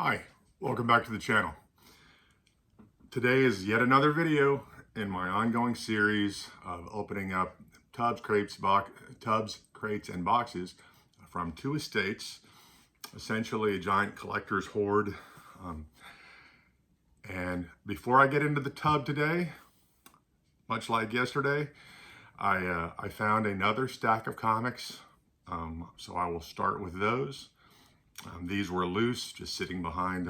Hi, welcome back to the channel. Today is yet another video in my ongoing series of opening up tubs, crates, and boxes from two estates, essentially a giant collector's hoard. And before I get into the tub today, much like yesterday, I found another stack of comics, so I will start with those. These were loose, just sitting behind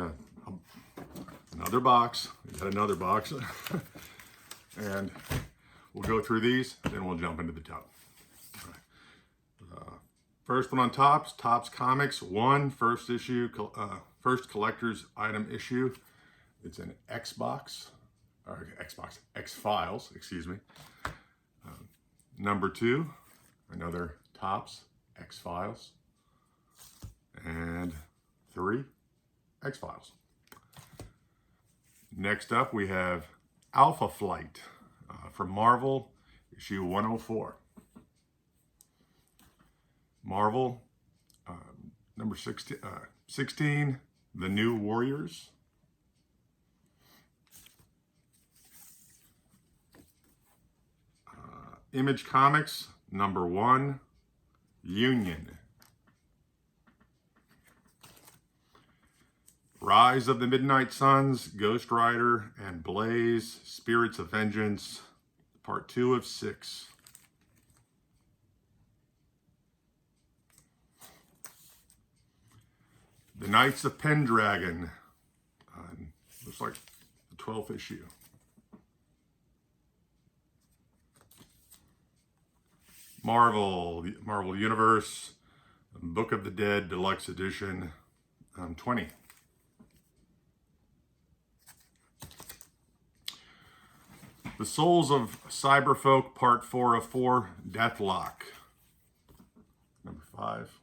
another box. We got another box. And we'll go through these, then we'll jump into the tub. First one on Tops Comics 1, first issue, first collector's item issue. It's an X-Files, excuse me. Number 2, another Tops X-Files. And 3, X-Files. Next up, we have Alpha Flight from Marvel, issue 104. Marvel, number 16, The New Warriors. Image Comics, number 1, Union. Rise of the Midnight Suns, Ghost Rider, and Blaze, Spirits of Vengeance, part 2 of 6. The Knights of Pendragon, looks like the 12th issue. Marvel Universe, Book of the Dead, Deluxe Edition, 20. The Souls of Cyberfolk, part 4 of 4, Deathlock, number 5.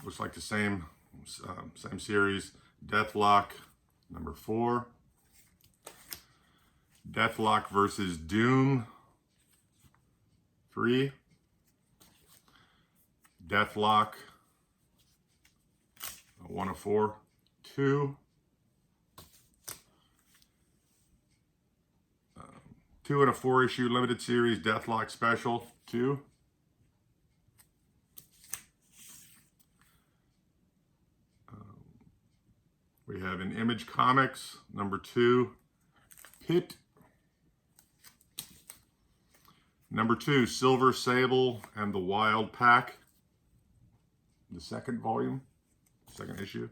Looks like the same series. Deathlock, number 4. Deathlock versus Doom, 3. Deathlock, 1 of 4, 2. 2 and a 4 issue limited series Deathlock Special 2. We have in Image Comics number 2, Pit. Number 2, Silver Sable and the Wild Pack, the second volume, second issue.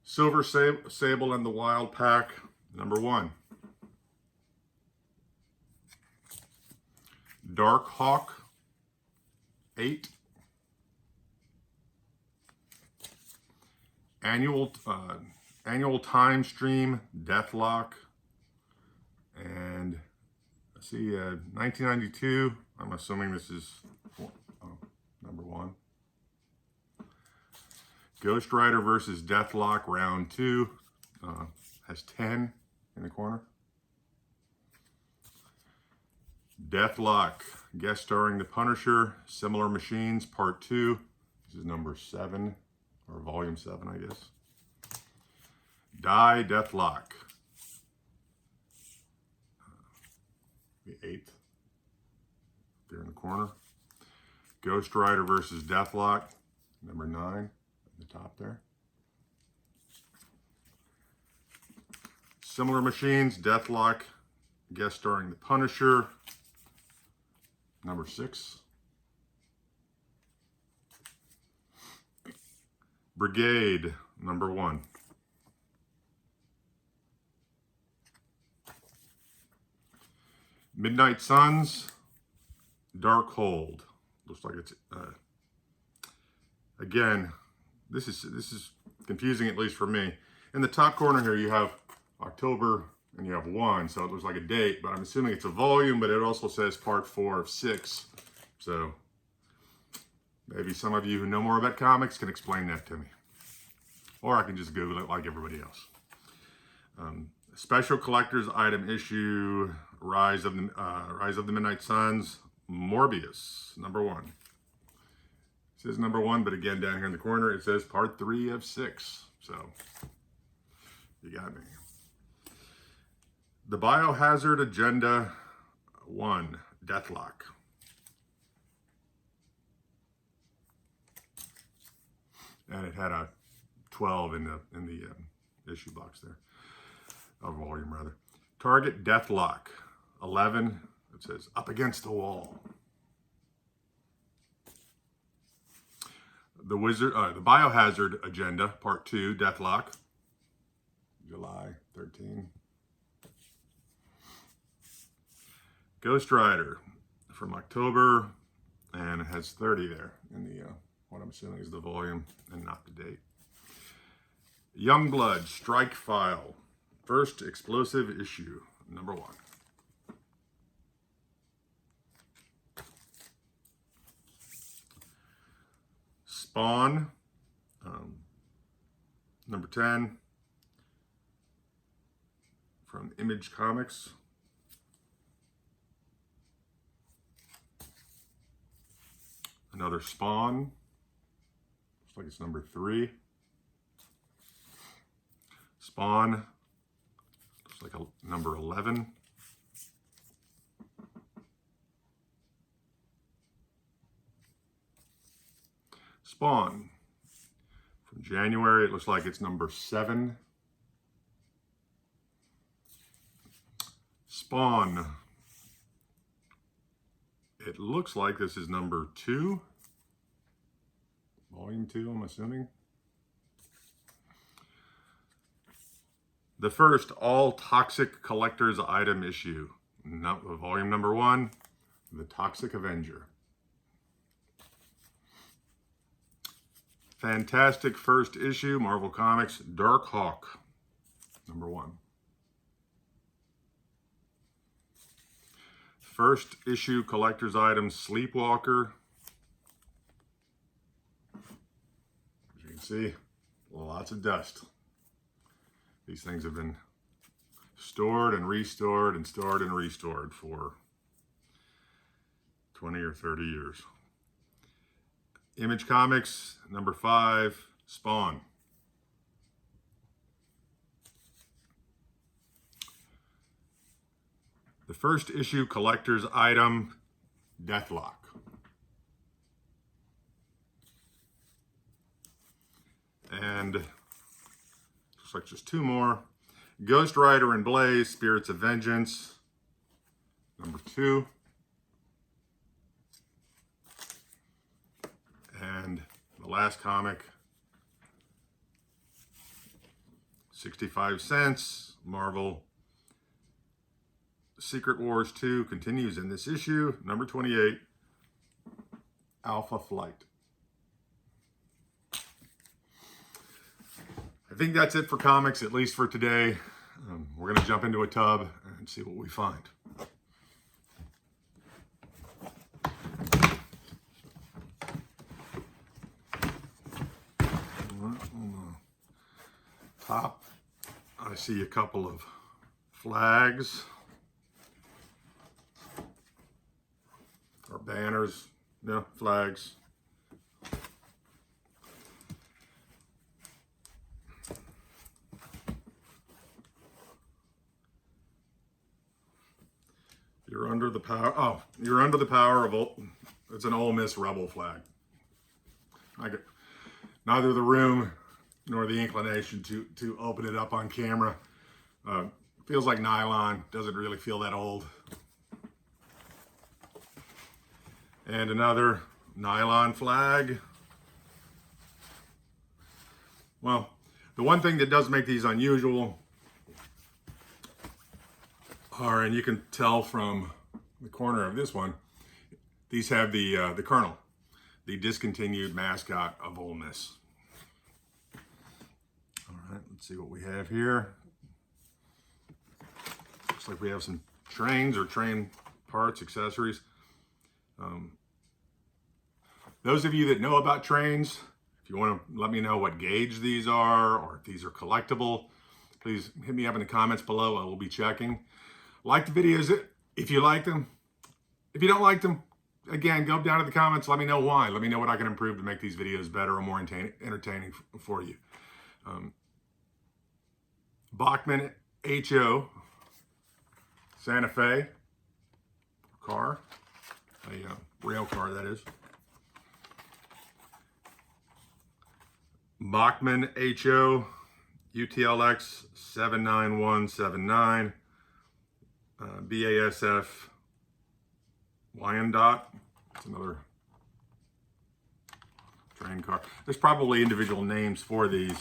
Silver Sable and the Wild Pack, number 1. Dark Hawk 8. Annual Time Stream Deathlock, and I see 1992. I'm assuming this is number 1. Ghost Rider versus Deathlock round 2, has 10 in the corner. Deathlock, guest starring the Punisher, Similar Machines, part 2. This is number 7, or volume 7, I guess. Die Deathlock, the 8th, there in the corner. Ghost Rider versus Deathlock, number 9, at the top there. Similar Machines, Deathlock, guest starring the Punisher, number 6. Brigade, number 1. Midnight Suns, Darkhold. Looks like it's again, this is confusing, at least for me. In the top corner here you have October and you have 1, so it looks like a date, but I'm assuming it's a volume, but it also says part 4 of 6. So maybe some of you who know more about comics can explain that to me. Or I can just Google it like everybody else. Special collector's item issue, Rise of the Midnight Suns, Morbius, number 1. says number 1, but again, down here in the corner, it says part 3 of 6. So you got me. The Biohazard Agenda 1, Deathlock. And it had a 12 in the issue box there, or volume rather. Target Deathlock 11. It says Up Against the Wall. The Biohazard Agenda Part 2, Deathlock, July 13. Ghost Rider from October, and it has 30 there in the what I'm assuming is the volume and not the date. Youngblood Strike File, first explosive issue, number 1. Spawn, number 10, from Image Comics. Another Spawn, looks like it's number 3. Spawn, looks like a number 11. Spawn, from January, it looks like it's number 7. Spawn, it looks like this is number 2. Volume 2, I'm assuming. The first All Toxic Collector's Item issue, volume number 1, The Toxic Avenger. Fantastic first issue, Marvel Comics, Dark Hawk, number 1. First issue collector's item, Sleepwalker. As you can see, lots of dust. These things have been stored and restored and stored and restored for 20 or 30 years. Image Comics, number 5, Spawn. The first issue collector's item, Deathlock. And looks like just 2 more. Ghost Rider and Blaze, Spirits of Vengeance, number 2. And the last comic, 65 cents, Marvel Secret Wars 2 continues in this issue, number 28, Alpha Flight. I think that's it for comics, at least for today. We're going to jump into a tub and see what we find. On the top, I see a couple of flags or banners, no, flags. You're under the power, you're under the power of, it's an Ole Miss Rebel flag. I get neither the room nor the inclination to open it up on camera. Feels like nylon, doesn't really feel that old. And another nylon flag. Well, the one thing that does make these unusual are, and you can tell from the corner of this one, these have the Colonel, the discontinued mascot of Ole Miss. All right, let's see what we have here. Looks like we have some trains or train parts, accessories. Those of you that know about trains, if you want to let me know what gauge these are or if these are collectible, please hit me up in the comments below. I will be checking. Like the videos if you like them. If you don't like them, again, go down to the comments. Let me know why. Let me know what I can improve to make these videos better or more entertaining for you. Bachmann HO Santa Fe car, a rail car that is. Bachmann HO UTLX 79179 BASF Wyandotte. It's another train car. There's probably individual names for these.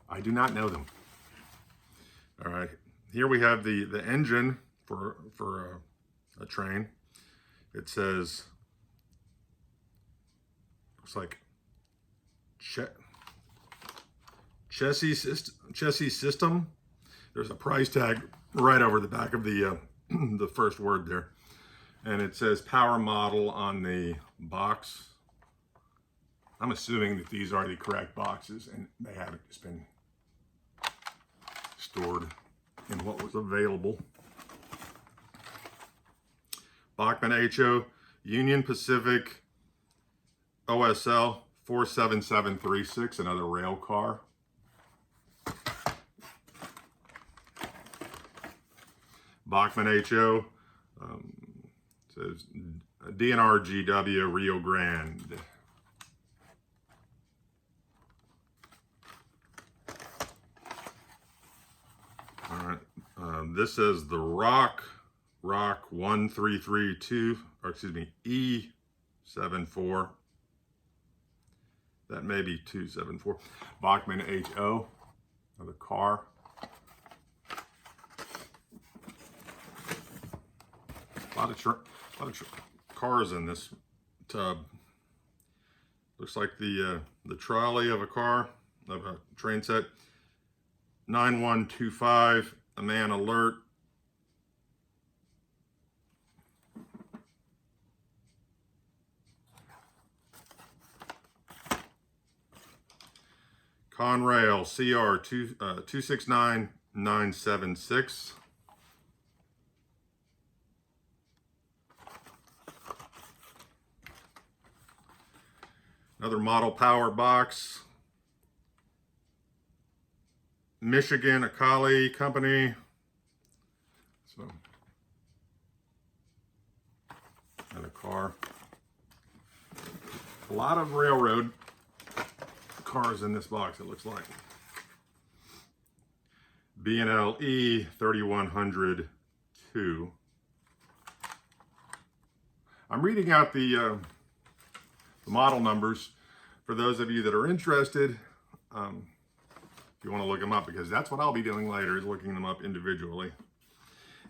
I do not know them. All right, here we have the engine for a train. It says, looks like chassis system. There's a price tag right over the back of the the first word there, and it says power model on the box. I'm assuming that these are the correct boxes, and they haven't just been stored in what was available. Bachmann HO Union Pacific OSL 47736, another rail car. Bachmann HO says DNR GW Rio Grande. All right, this is the Rock 1332, or excuse me, E74. That may be 274. Bachmann HO, another car. A lot of cars in this tub. Looks like the trolley of a car, of a train set. 9125, a man alert. Conrail CR 269976. Another model power box. Michigan Akali Company. So, another car. A lot of railroad cars in this box, it looks like. B&L E 3102. I'm reading out the model numbers for those of you that are interested. If you want to look them up, because that's what I'll be doing later, is looking them up individually.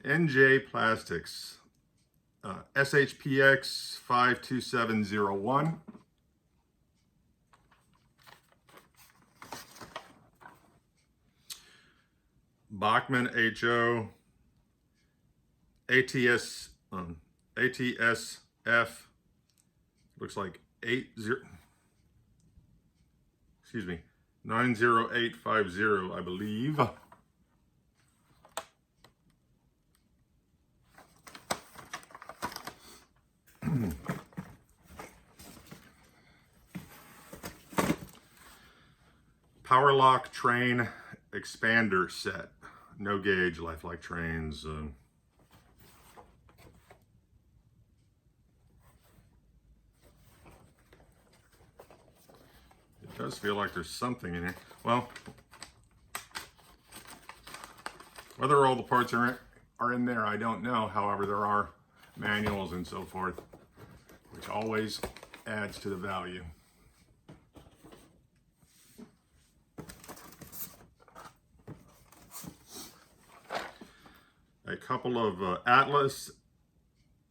NJ Plastics, SHPX 52701. Bachmann HO ATSF, looks like 90850, I believe. Power lock train expander set, no gauge, lifelike trains. It does feel like there's something in here. Well, whether all the parts are in there, I don't know. However, there are manuals and so forth, which always adds to the value. A couple of Atlas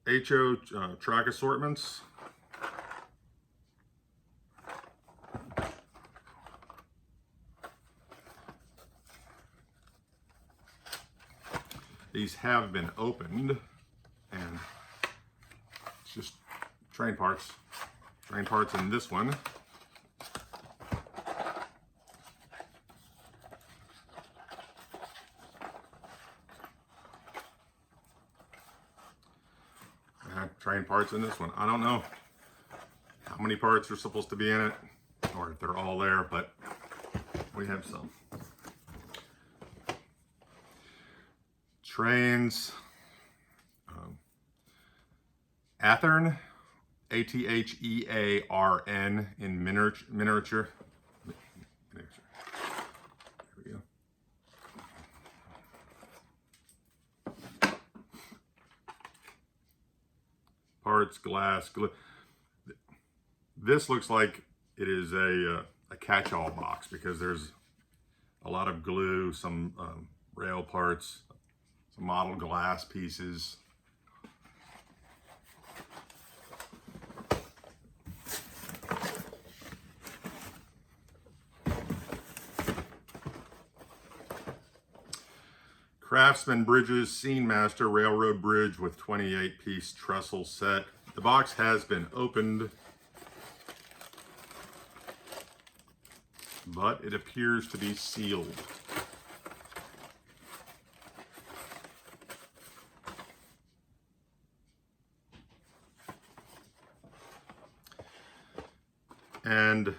HO track assortments. These have been opened, and it's just train parts in this one. train parts in this one. I don't know how many parts are supposed to be in it, or if they're all there, but we have some. Trains, Athearn, Athearn in miniature. There we go. Parts, glass, glue. This looks like it is a catch-all box because there's a lot of glue, some rail parts, some model glass pieces. Craftsman Bridges Scene Master Railroad Bridge with 28-piece trestle set. The box has been opened, but it appears to be sealed. And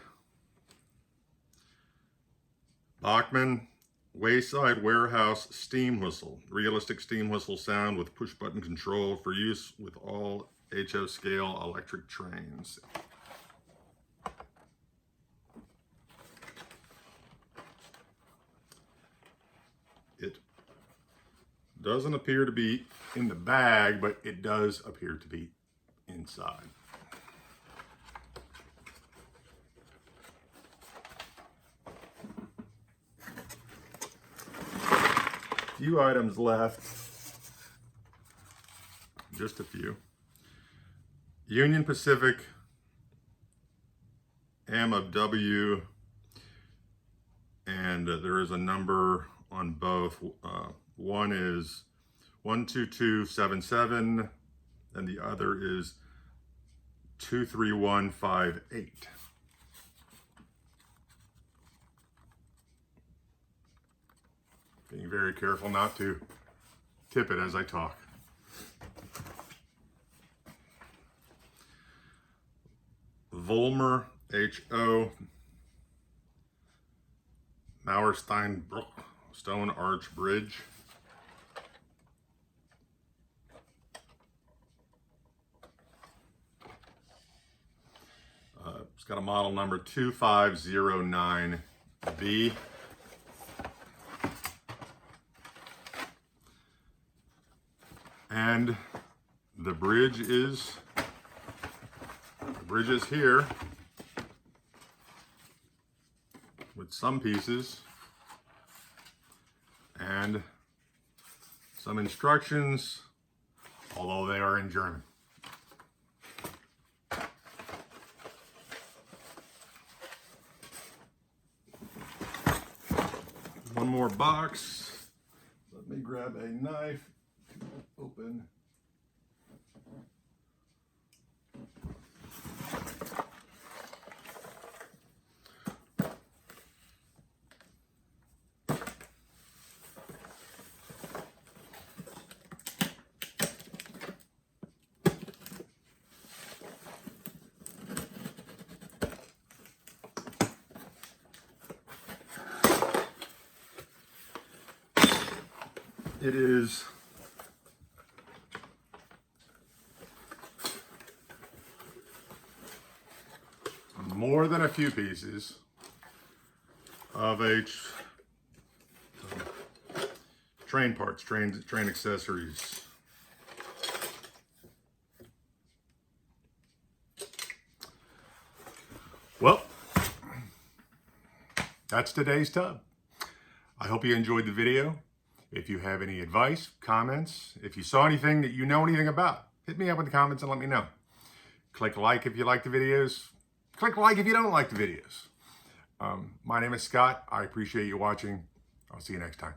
Bachmann Wayside Warehouse Steam Whistle. Realistic steam whistle sound with push button control for use with all HO scale electric trains. It doesn't appear to be in the bag, but it does appear to be inside. Few items left, just a few. Union Pacific M of W, and there is a number on both. One is 12277 and the other is 23158. Being very careful not to tip it as I talk. Volmer H.O. Mauersteinbruck Stone Arch Bridge. It's got a model number 2509B. And the bridge is here with some pieces and some instructions, although they are in German. One more box. Let me grab a knife. Open. It is more than a few pieces of train parts, train accessories. Well, that's today's tub. I hope you enjoyed the video. If you have any advice, comments, if you saw anything that you know anything about, hit me up in the comments and let me know. Click like if you like the videos. Click like if you don't like the videos. My name is Scott. I appreciate you watching. I'll see you next time.